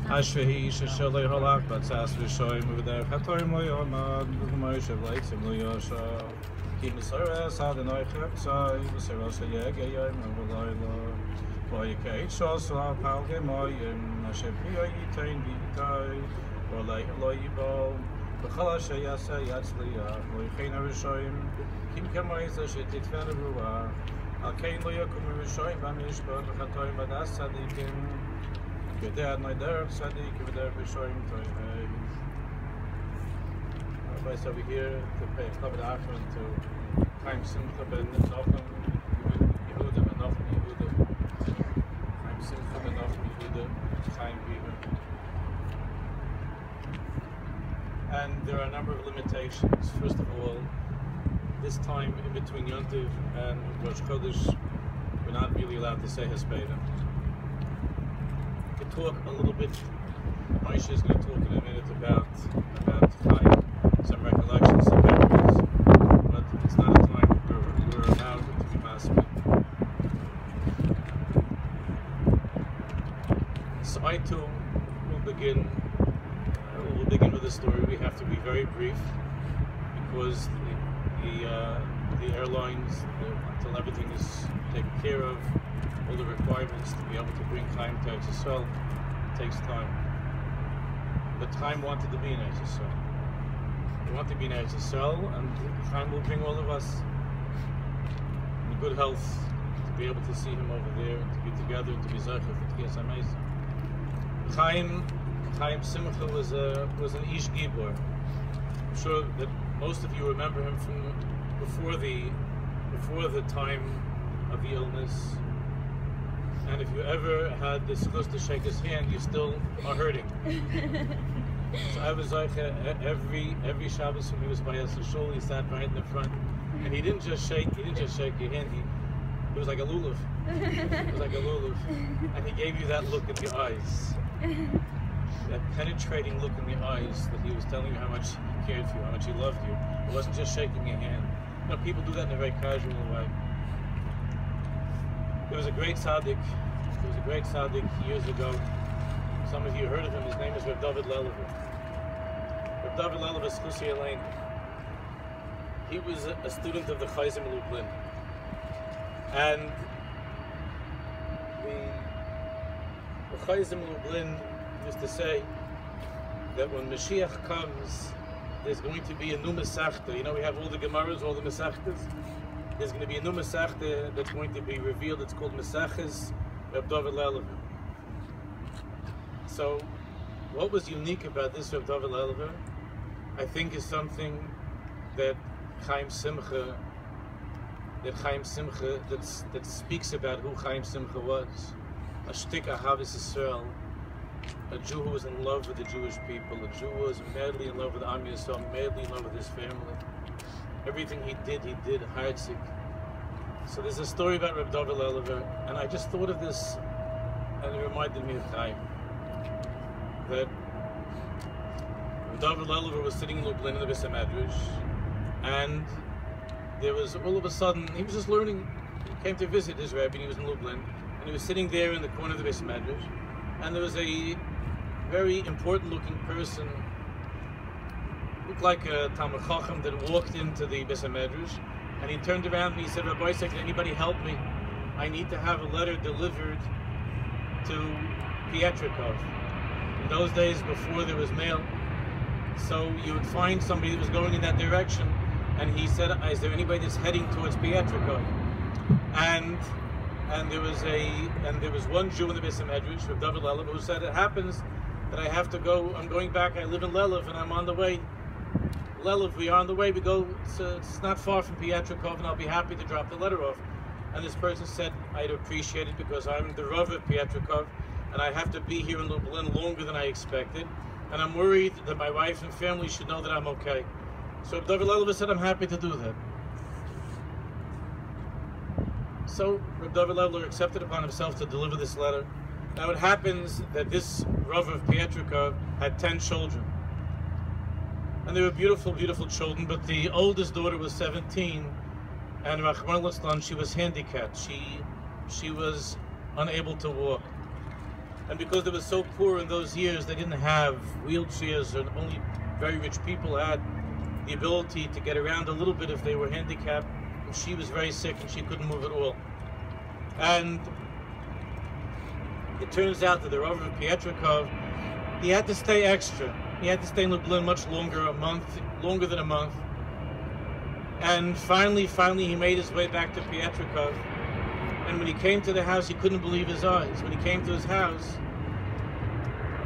Ashvahi Shalay Halak, but Sas Vishoy with their Hatoim Loyama, Moish of Lakes and Luyosha, Keep the Service, Adonai Hepsai, the Service Yagayam, and Loyla, Boyake, Shosla, Palgamoyim, Nashapia, Yitain, Vitai, or like Loyibo, the Kalashayasa, Yatslia, Loykana Vishoim, Keep Kamais, Shetit Fanarua, Alkain Loyakum Vishoim, Banish, but Hatoim, Badas Sadikim. Good day, my dear Sadiq, good day for showing time. Everybody's over here to pay a couple of hours to time Simcha ben Nachum, Yehuda ben Nachum, Yehuda. Time Simcha ben Nachum, Yehuda, time Beaver. And there are a number of limitations. First of all, this time in between Yontiv and Rosh Chodesh, we're not really allowed to say Hespeda. Talk a little bit. Moshe is going to talk in a minute about some recollections, some memories, but it's not a time where we're allowed to be masked. So I too will begin. We'll begin with the story. We have to be very brief because the airlines, until everything is taken care of, all the requirements to be able to bring Chaim to Eretz Yisrael takes time. But Chaim wanted to be in Eretz Yisrael. He wanted to be in Eretz Yisrael, and Chaim will bring all of us in good health to be able to see him over there and to be together and to be Zayde for Tchias amazing. Chaim Simcha was an Ish Gibor. I'm sure that most of you remember him from before the time of the illness. And if you ever had the chance to shake his hand, you still are hurting. So I was like, every Shabbos when he was by us in shul, he sat right in the front, and he didn't just shake your hand. He was like a lulav. It was like a lulav, and he gave you that look in the eyes, that penetrating look in the eyes that he was telling you how much he cared for you, how much he loved you. It wasn't just shaking your hand. You know, people do that in a very casual way. There was a great tzaddik years ago. Some of you heard of him. His name is Reb David Lelever. Reb David Lelever, Schussi Elaine. He was a student of the Chayzim Lublin. And the Chayzim Lublin used to say that when Mashiach comes, there's going to be a new Masechta. You know, we have all the Gemaras, all the Masechtas. There's going to be a new Masechta that's going to be revealed. It's called Maseches Reb David Lelever. So, what was unique about this Reb David Lelever, I think, is something that Chaim Simcha that speaks about who Chaim Simcha was. A shtik Ahavas Yisrael, a Jew who was in love with the Jewish people, a Jew who was madly in love with Am Yisrael, madly in love with his family. Everything he did heartsick. So there's a story about Reb David Lelever, and I just thought of this, and it reminded me of Chaim. That Reb David Lelever was sitting in Lublin in the Beis HaMedrash, and there was all of a sudden, he was just learning, he came to visit his Rebbe, and he was in Lublin, and he was sitting there in the corner of the Beis HaMedrash, and there was a very important looking person, looked like a Talmud Chacham, that walked into the Beis HaMedrash, and he turned around and he said, Rabbi, can anybody help me? I need to have a letter delivered to Pietrikov. In those days, before there was mail, so you would find somebody that was going in that direction, and he said, is there anybody that's heading towards Pietrikov? And there was one Jew in the Beis HaMedrash, Reb David Lelever, who said, it happens that I have to go, I'm going back, I live in Lelev, and I'm on the way. Lelev, we are on the way, we go, it's not far from Pietrikov, and I'll be happy to drop the letter off. And this person said, I'd appreciate it because I'm the Rav of Pietrikov, and I have to be here in Lublin longer than I expected, and I'm worried that my wife and family should know that I'm okay. So David Lelever said, I'm happy to do that. So Reb David Lelever accepted upon himself to deliver this letter. Now it happens that this Rav of Pietrikov had 10 children. And they were beautiful, beautiful children, but the oldest daughter was 17, and Rachmana litzlan, she was handicapped. She was unable to walk. And because they were so poor in those years, they didn't have wheelchairs, and only very rich people had the ability to get around a little bit if they were handicapped. And she was very sick and she couldn't move at all. And it turns out that the Rav of Pietrikov, he had to stay extra. He had to stay in Lublin much longer, longer than a month. And finally, he made his way back to Pietrikov. And when he came to the house, he couldn't believe his eyes. When he came to his house,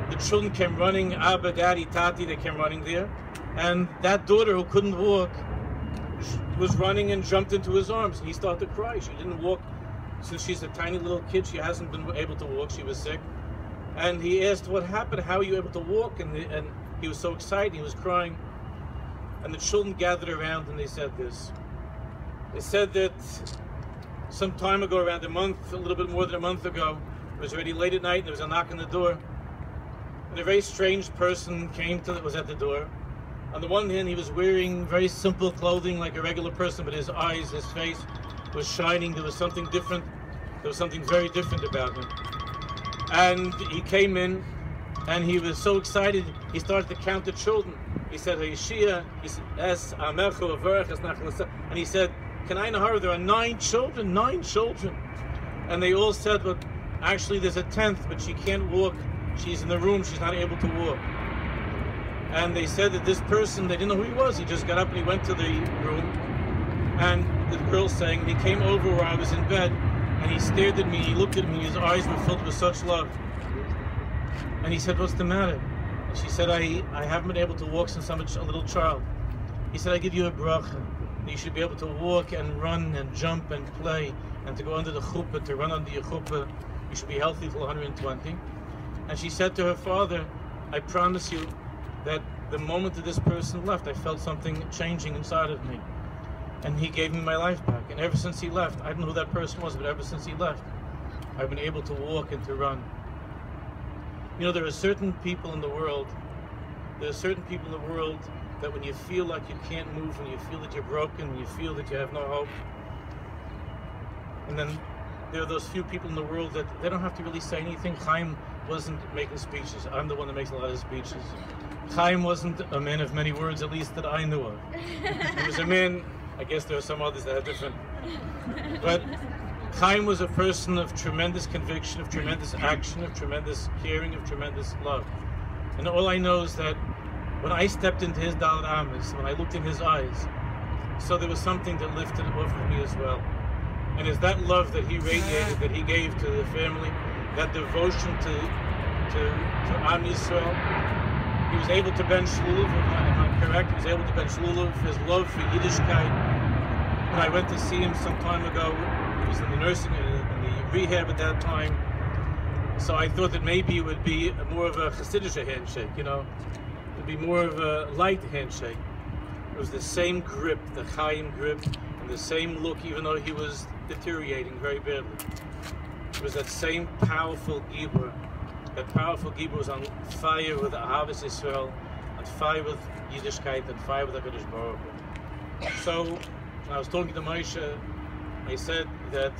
the children came running, Abba, Daddy, Tati, they came running there. And that daughter who couldn't walk was running and jumped into his arms. And he started to cry. She didn't walk. Since she's a tiny little kid, she hasn't been able to walk. She was sick. And he asked, what happened? How are you able to walk? And he was so excited. He was crying. And the children gathered around and they said this. They said that some time ago, around a month, a little bit more than a month ago, it was already late at night and there was a knock on the door. And a very strange person was at the door. On the one hand, he was wearing very simple clothing like a regular person, but his eyes, his face was shining. There was something different. There was something very different about him. And he came in and he was so excited, he started to count the children. He said, Hayeshia, he said, and he said, Kanai Nahar, there are 9 children, 9 children. And they all said, but actually there's a 10th, but she can't walk. She's in the room, she's not able to walk. And they said that this person, they didn't know who he was. He just got up and he went to the room. And the girl saying, he came over where I was in bed, and he stared at me, he looked at me, his eyes were filled with such love. And he said, what's the matter? And she said, I haven't been able to walk since I'm a little child. He said, I give you a bracha. You should be able to walk and run and jump and play, and to go under the chuppah, to run under your chuppah. You should be healthy till 120. And she said to her father, I promise you that the moment that this person left, I felt something changing inside of me. And he gave me my life back. And ever since he left, I don't know who that person was, but ever since he left, I've been able to walk and to run. You know, there are certain people in the world, that when you feel like you can't move, when you feel that you're broken, when you feel that you have no hope, and then there are those few people in the world that they don't have to really say anything. Chaim wasn't making speeches. I'm the one that makes a lot of speeches. Chaim wasn't a man of many words, at least that I knew of. He was a man, I guess there are some others that are different, but Chaim was a person of tremendous conviction, of tremendous action, of tremendous caring, of tremendous love. And all I know is that when I stepped into his Dalet Amis, when I looked in his eyes, so there was something that lifted off of me as well. And it's that love that he radiated, that he gave to the family, that devotion to Am Yisrael. He was able to bench lulav, am I correct? He was able to bench lulav, his love for Yiddishkeit. When I went to see him some time ago, he was in the nursing, in the rehab at that time. So I thought that maybe it would be more of a Hasidic handshake, you know? It would be more of a light handshake. It was the same grip, the Chaim grip, and the same look, even though he was deteriorating very badly. It was that same powerful Gibor. That powerful Gibor was on fire with Ahavas Yisrael, on fire with Yiddishkeit, and fire with HaKadosh Baruch Hu. So, when I was talking to Moshe, I said that,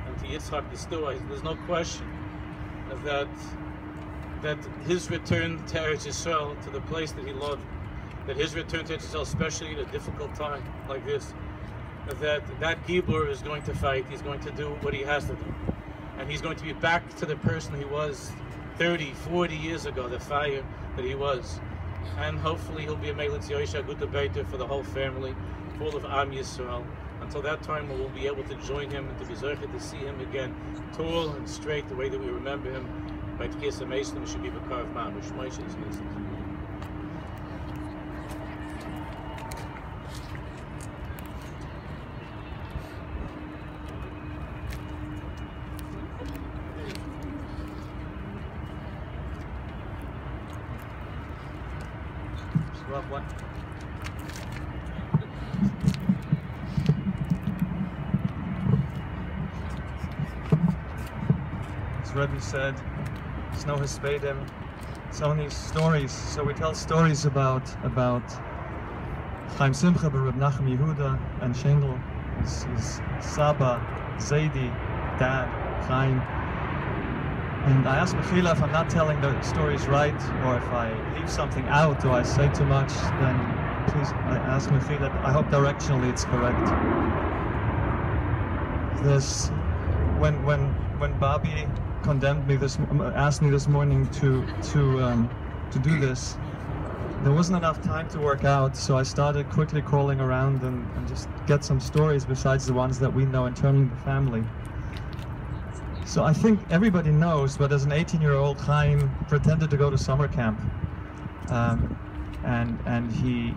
and to Yitzchak, there's no question that his return to Eretz Yisrael, to the place that he loved, that his return to Eretz Yisrael, especially at a difficult time like this, that Gibor is going to fight, he's going to do what he has to do. And he's going to be back to the person he was 30, 40 years ago, the fire that he was. And hopefully he'll be a Melitz Yosha Guta Beiter for the whole family, for all of Am Yisrael. Until that time, we'll be able to join him and to be zochet to see him again, tall and straight, the way that we remember him. By Tkesa Mason, should be Bakar of Mamish. Moshe is Mason. What? As Rebbe said, it's no hispedim, it's only stories. So we tell stories about Chaim Simcha, Reb Nachum Yehuda, and Shengel, his Sabba, Zayde, dad, Chaim. And I asked Mechila if I'm not telling the stories right, or if I leave something out, or I say too much, then please, I ask Mechila, I hope directionally it's correct. This, when Bobby condemned me asked me this morning to do this, there wasn't enough time to work out, so I started quickly crawling around and just get some stories besides the ones that we know internally in the family. So I think everybody knows, but as an 18-year-old, Chaim pretended to go to summer camp, and he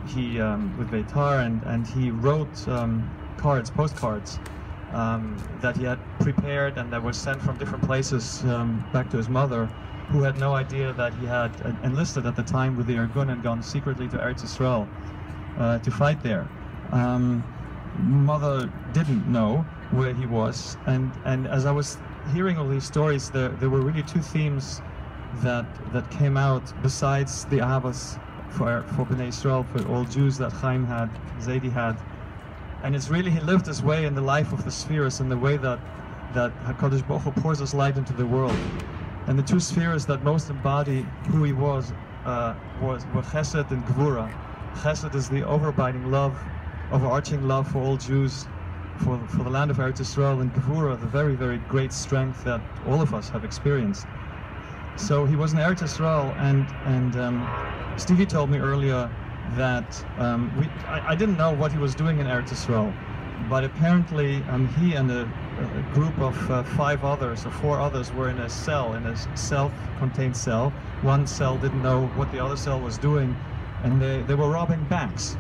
with Beitar, and he wrote postcards that he had prepared and that were sent from different places back to his mother, who had no idea that he had enlisted at the time with the Irgun and gone secretly to Eretz Yisrael to fight there. Mother didn't know where he was, and as I was hearing all these stories, there were really two themes that came out besides the Ahavas for Bnei Yisrael, for all Jews that Chaim had, Zayde had. And it's really, he lived this way in the life of the spheres, in the way that HaKadosh Baruch Hu pours his light into the world. And the two spheres that most embody who he was were Chesed and Gvura. Chesed is the overarching love for all Jews, for the land of Eretz Yisrael, and Gvura, the very, very great strength that all of us have experienced. So he was in Eretz Yisrael, and Stevie told me earlier that I didn't know what he was doing in Eretz Yisrael, but apparently he and a group of 5 others or 4 others were in a cell, in a self-contained cell. One cell didn't know what the other cell was doing, and they were robbing banks.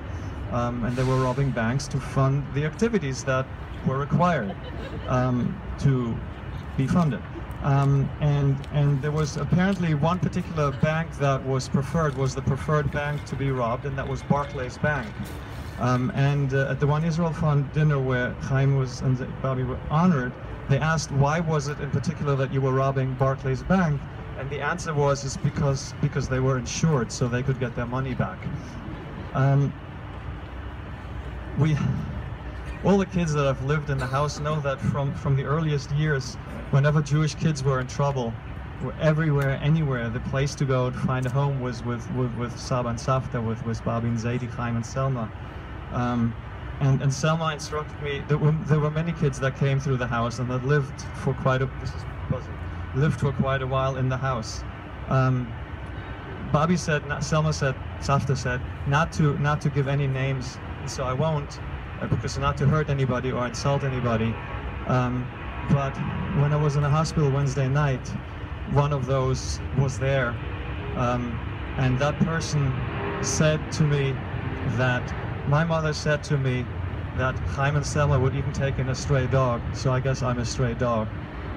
And they were robbing banks to fund the activities that were required to be funded. And there was apparently one particular bank that was the preferred bank to be robbed, and that was Barclays Bank. At the One Israel Fund dinner where Chaim and Bobby were honored, they asked, why was it in particular that you were robbing Barclays Bank? And the answer was, because they were insured, so they could get their money back. All the kids that have lived in the house know that from the earliest years, whenever Jewish kids were in trouble, everywhere, anywhere, the place to go to find a home was with Sabba and Savta, with Bobby and Zayde, Chaim and Selma. And Selma instructed me, there were many kids that came through the house and that lived for quite a while in the house. Bobby said, Selma said, Savta said, not to give any names, so I won't, because not to hurt anybody or insult anybody. But when I was in the hospital Wednesday night, one of those was there, and that person said to me that my mother said to me that Chaim and Selma would even take in a stray dog, so I guess I'm a stray dog.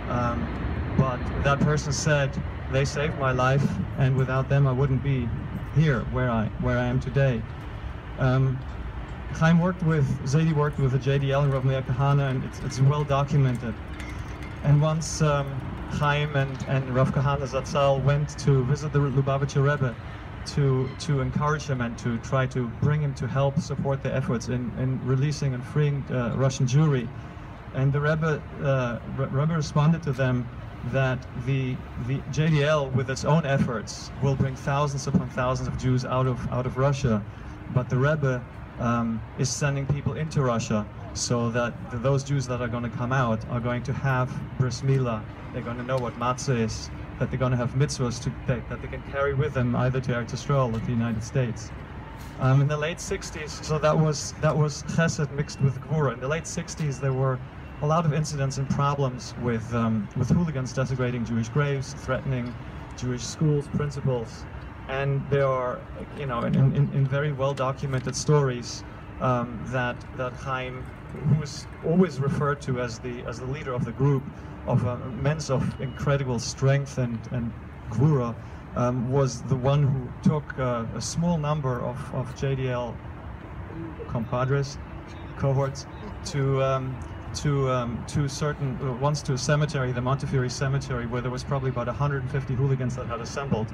But that person said they saved my life, and without them I wouldn't be here where I am today. Chaim Zayde worked with the JDL and Rav Meir Kahana, and it's well documented. And once Chaim and Rav Kahana Zatzal went to visit the Lubavitcher Rebbe to encourage him and to try to bring him to help support the efforts in releasing and freeing Russian Jewry. And the Rebbe responded to them that the JDL, with its own efforts, will bring thousands upon thousands of Jews out of Russia, but the Rebbe is sending people into Russia so that those Jews that are going to come out are going to have bris milah, they're going to know what matzah is, that they're going to have mitzvahs to take, that they can carry with them either to Eretz Yisrael or to the United States. In the late 60s, so that was chesed mixed with gvura. In the late 60s, there were a lot of incidents and problems with hooligans desecrating Jewish graves, threatening Jewish schools, principals, and there are, in very well documented stories that Chaim, who was always referred to as the leader of the group, of immense of incredible strength and gvura, was the one who took a small number of JDL compadres, cohorts, to certain, once to a cemetery, the Montefiore Cemetery, where there was probably about 150 hooligans that had assembled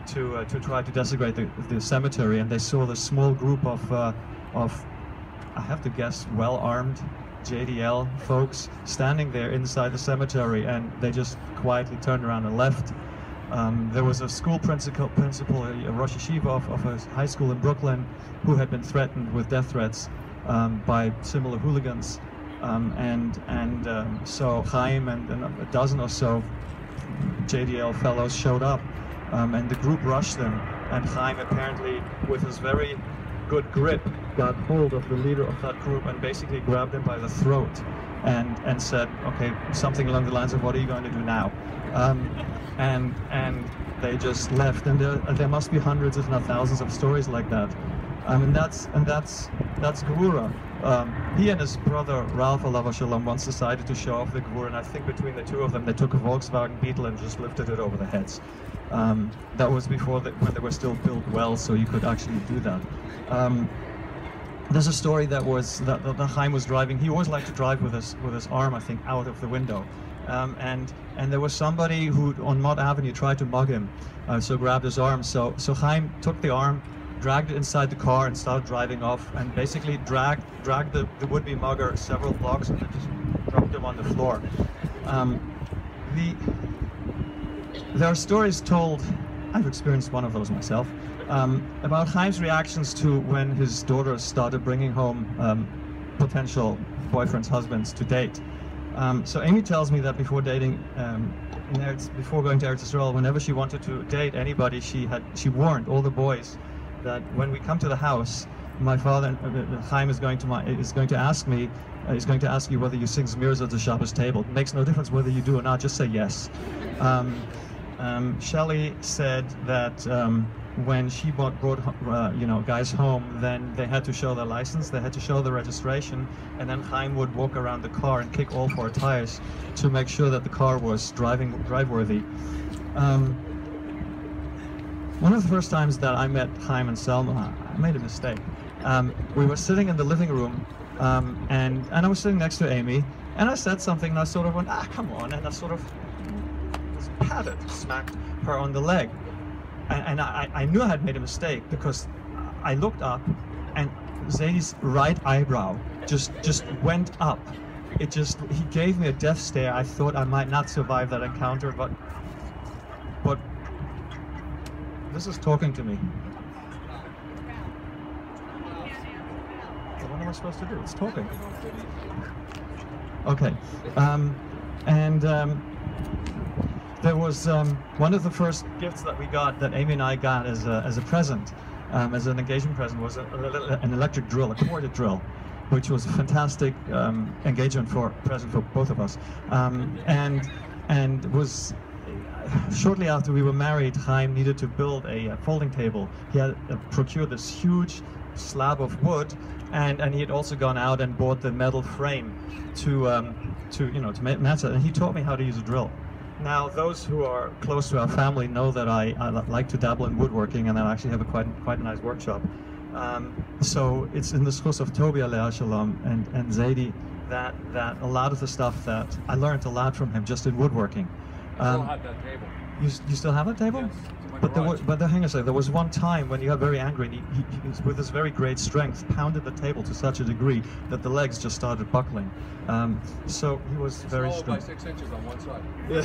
to try to desecrate the cemetery, and they saw this small group of I have to guess, well-armed JDL folks standing there inside the cemetery, and they just quietly turned around and left. There was a school principal, a Rosh Yeshiva of a high school in Brooklyn, who had been threatened with death threats by similar hooligans. So Chaim and a dozen or so JDL fellows showed up, and the group rushed them, and Chaim apparently, with his very good grip, got hold of the leader of that group and basically grabbed him by the throat and said, okay, something along the lines of, what are you going to do now? And they just left, and there must be hundreds, if not thousands, of stories like that. And that's Gevura. He and his brother Ralph Alav Shalom once decided to show off the Gevura, and I think between the two of them they took a Volkswagen Beetle and just lifted it over the heads. That was before when they were still built well, so you could actually do that. There's a story that Chaim was driving. He always liked to drive with his arm, I think, out of the window. And there was somebody who on Mott Avenue tried to mug him, so grabbed his arm. So Chaim took the arm, dragged it inside the car, and started driving off, and basically dragged the would-be mugger several blocks and then just dropped him on the floor. There are stories told, I've experienced one of those myself, about Chaim's reactions to when his daughters started bringing home potential boyfriends, husbands to date. So Amy tells me that before dating, before going to Eretz Israel, whenever she wanted to date anybody, she warned all the boys that when we come to the house, my father, Chaim, is going to ask me, he's going to ask you whether you sing Zmiras at the Shabbos table. It makes no difference whether you do or not, just say yes. Shelley said that when she brought guys home, then they had to show their license, they had to show the registration, and then Chaim would walk around the car and kick all four tires to make sure that the car was drive-worthy. One of the first times that I met Chaim and Selma, I made a mistake. We were sitting in the living room, and I was sitting next to Amy, and I said something, and I sort of went, come on, and I sort of patted, smacked her on the leg. And I knew I had made a mistake because I looked up and Zayde's right eyebrow just went up. He gave me a death stare. I thought I might not survive that encounter, but this is talking to me. What am I supposed to do? It's talking. Okay. There was one of the first gifts that we got, that Amy and I got as a present, as an engagement present, was an electric drill, a corded drill, which was a fantastic engagement present for both of us. And was shortly after we were married, Chaim needed to build a folding table. He had procured this huge slab of wood, and he had also gone out and bought the metal frame to match it. And he taught me how to use a drill. Now, those who are close to our family know that I like to dabble in woodworking, and I actually have quite a nice workshop. So it's in the schus of Tobi Alei Shalom and Zayde that a lot of the stuff that I learned a lot from him just in woodworking. I still have that table. You still have that table? Yes, but hang on a second. There was one time when you got very angry, and he with his very great strength, pounded the table to such a degree that the legs just started buckling. So he was very strong. By 6 inches on one side. Yeah.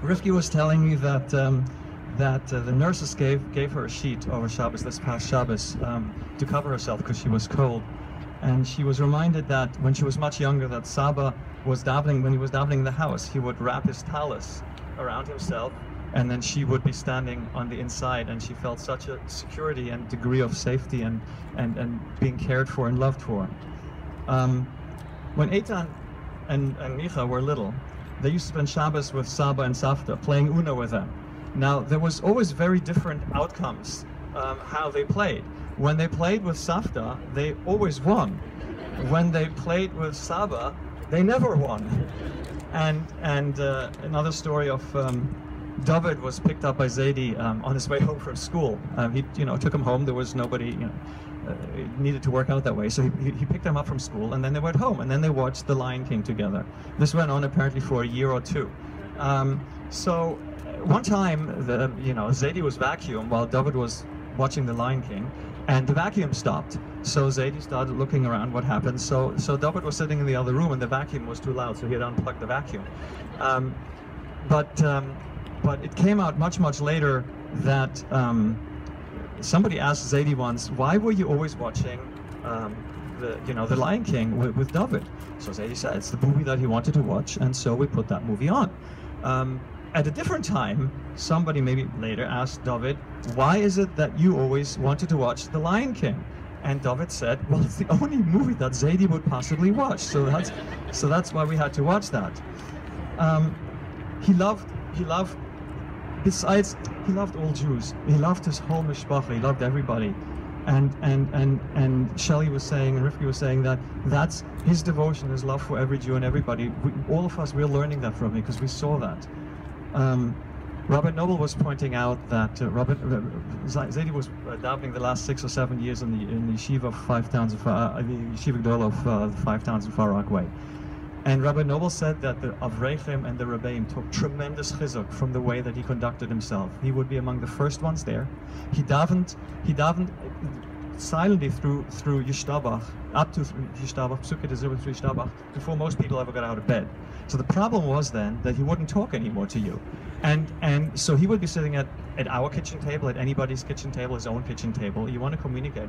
Rivki was telling me that the nurses gave her a sheet over Shabbos, this past Shabbos, to cover herself because she was cold. And she was reminded that when she was much younger, that Sabba was davening, when he was davening in the house, he would wrap his talus around himself, and then she would be standing on the inside, and she felt such a security and degree of safety and being cared for and loved for. When Eitan and Micha were little, they used to spend Shabbos with Sabba and Savta, playing Uno with them. Now, there was always very different outcomes how they played. When they played with Savta, they always won. When they played with Sabba, they never won. And another story of David was picked up by Zayde on his way home from school. He took him home. There was nobody needed to work out that way, so he picked them up from school, and then they went home, and then they watched The Lion King together. This went on apparently for a year or two. So one time, Zayde was vacuumed while David was watching The Lion King, and the vacuum stopped. So Zayde started looking around what happened. So David was sitting in the other room, and the vacuum was too loud, so he had unplugged the vacuum. But it came out much later that somebody asked Zayde once, why were you always watching the Lion King with David? So Zayde said it's the movie that he wanted to watch, and so we put that movie on. At a different time, somebody maybe later asked David, why is it that you always wanted to watch The Lion King? And David said, well, it's the only movie that Zayde would possibly watch, so that's why we had to watch that. He loved all Jews. He loved his whole mishpacha. He loved everybody. And Shelley was saying, and Rivki was saying that that's his devotion, his love for every Jew and everybody. All of us, we're learning that from him because we saw that. Robert Noble was pointing out that Zayde was davening the last 6 or 7 years in the yeshiva of 5 towns of the yeshiva Gdol of 5 towns in Far Rockaway. And Rabbi Noble said that the Avreichim and the Rebbeim took tremendous chizuk from the way that he conducted himself. He would be among the first ones there. He davened silently through Yishtabach, up to Yishtabach, Psukkah to Yishtabach, before most people ever got out of bed. So the problem was then that he wouldn't talk anymore to you. And so he would be sitting at our kitchen table, at anybody's kitchen table, his own kitchen table. You want to communicate.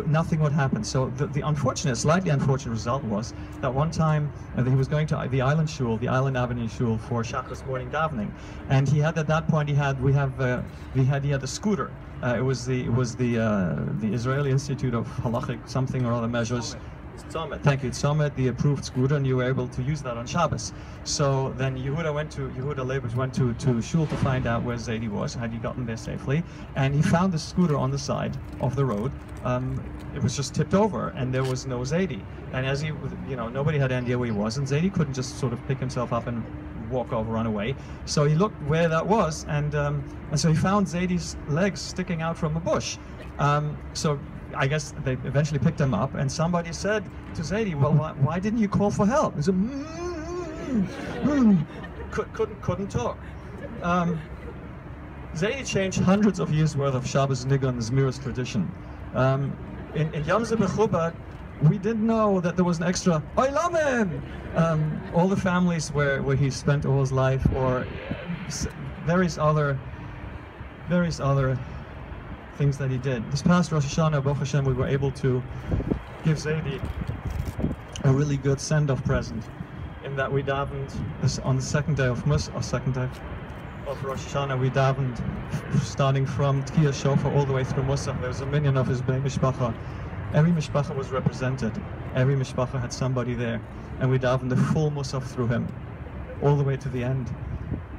Nothing would happen. So the slightly unfortunate result was that one time he was going to the Island Shul, the Island Avenue Shul for Shachris morning davening, and he had at that point he had a scooter. It was the Israeli Institute of Halachic something or other measures. Tzomit. Thank you. Tzomit, the approved scooter, and you were able to use that on Shabbos. So then Yehuda Leibowitz went to Shul to find out where Zayde was, had he gotten there safely, and he found the scooter on the side of the road. It was just tipped over, and there was no Zayde. And as nobody had any idea where he was, and Zayde couldn't just sort of pick himself up and walk over, run away. So he looked where that was, and so he found Zayde's legs sticking out from a bush. So I guess they eventually picked him up, and somebody said to Zayde, well, why didn't you call for help? He said, couldn't talk. Zayde changed hundreds of years worth of Shabbos Nigun and Zmiris tradition. In Yom Zeh we didn't know that there was an extra Oilamim! All the families where he spent all his life, or various other things that he did. This past Rosh Hashanah, Baruch Hashem, we were able to give Zayde a really good send-off present, in that we davened on the second day of Rosh Hashanah. We davened starting from Tkiyah Shofar all the way through Musaf. There was a minyan of his Bnei Mishpacha. Every Mishpacha was represented. Every Mishpacha had somebody there, and we davened the full Musaf through him, all the way to the end.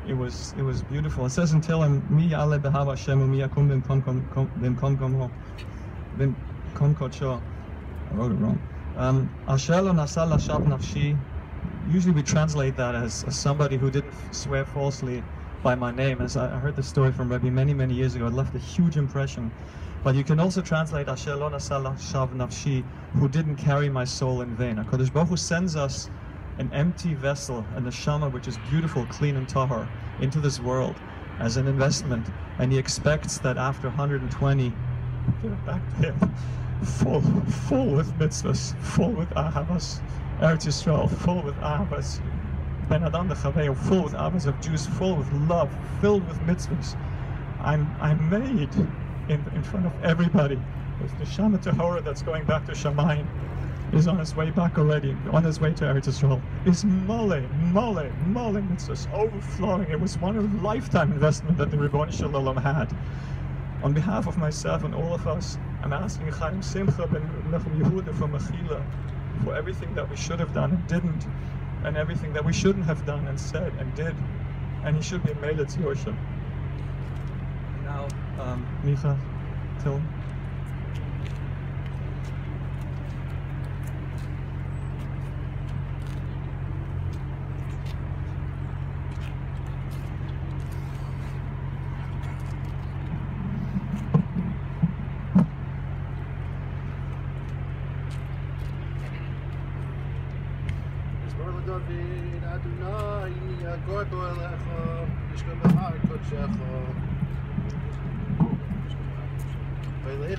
It was beautiful. It says in Tehillim, Mi ya'aleh b'hava Hashem mi yakum b'mkom kodsho. I wrote it wrong. Asher lo nasa lashab nafshi. Usually we translate that as somebody who didn't swear falsely by my name. As I heard this story from Rebbe many years ago. It left a huge impression. But you can also translate Asher lo nasa lashab nafshi, who didn't carry my soul in vain. HaKadosh Baruch Hu sends us an empty vessel, a neshama which is beautiful, clean and tahor, into this world as an investment, and he expects that after 120, give it back to him, full with mitzvahs, full with ahavas, Eretz Yisrael, full with ahavas, Ben Adam the Chavei, full with ahavas of Jews, full with love, filled with mitzvahs. I'm made in front of everybody with neshama tahora that's going back to Shamayim. Is on his way back already, on his way to Eretz Yisrael, is mole mitzvahs, overflowing. It was one lifetime investment that the Ribbon Shalom had. On behalf of myself and all of us, I'm asking Chaim Simcha ben Menachem Yehuda from Mechila for everything that we should have done and didn't, and everything that we shouldn't have done and said and did, and he should be made at Yoshim. Now, Micha, Till.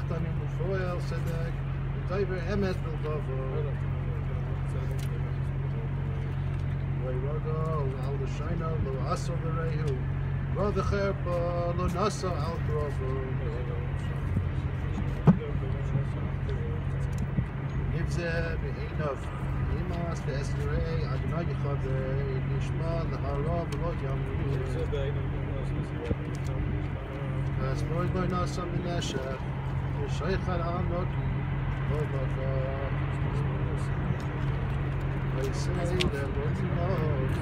קטנים ופועל צדק ודבר אמת בלבבו וירגל על דשיינו לא עשו לרעהו רב וחרפה לא נשא על קרובו נבזה בעיניו אימאס ואסתרי אדוני יחבר נשמע להרע ולא ימות אז בואי בואי נעשה מנשך ושייך על הענוקי לא בקר ויסי ללא תמות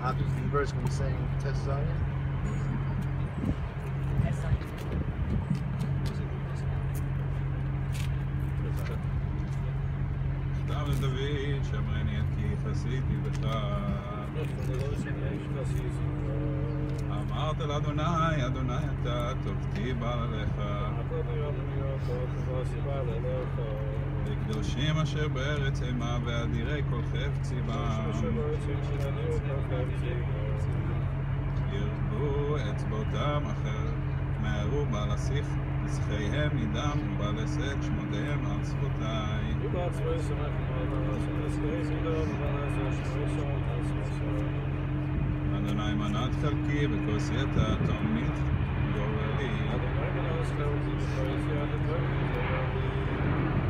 Obviously, the verse when he's saying Test Zion. כתב לדוד, שמרני את כי חסיתי בך. אמרת לאדוני, אדוני אתה טובתי בא עליך. לקדושים אשר בארץ אימה ואדירי כל חפצי בם. ירבו אצבעותם אחר, מהרו בלסיך נצחיהם מדם ובלשאת שמותיהם על שפתיי. אדוני מנת חלקי וכוסייתה תומית גורלי.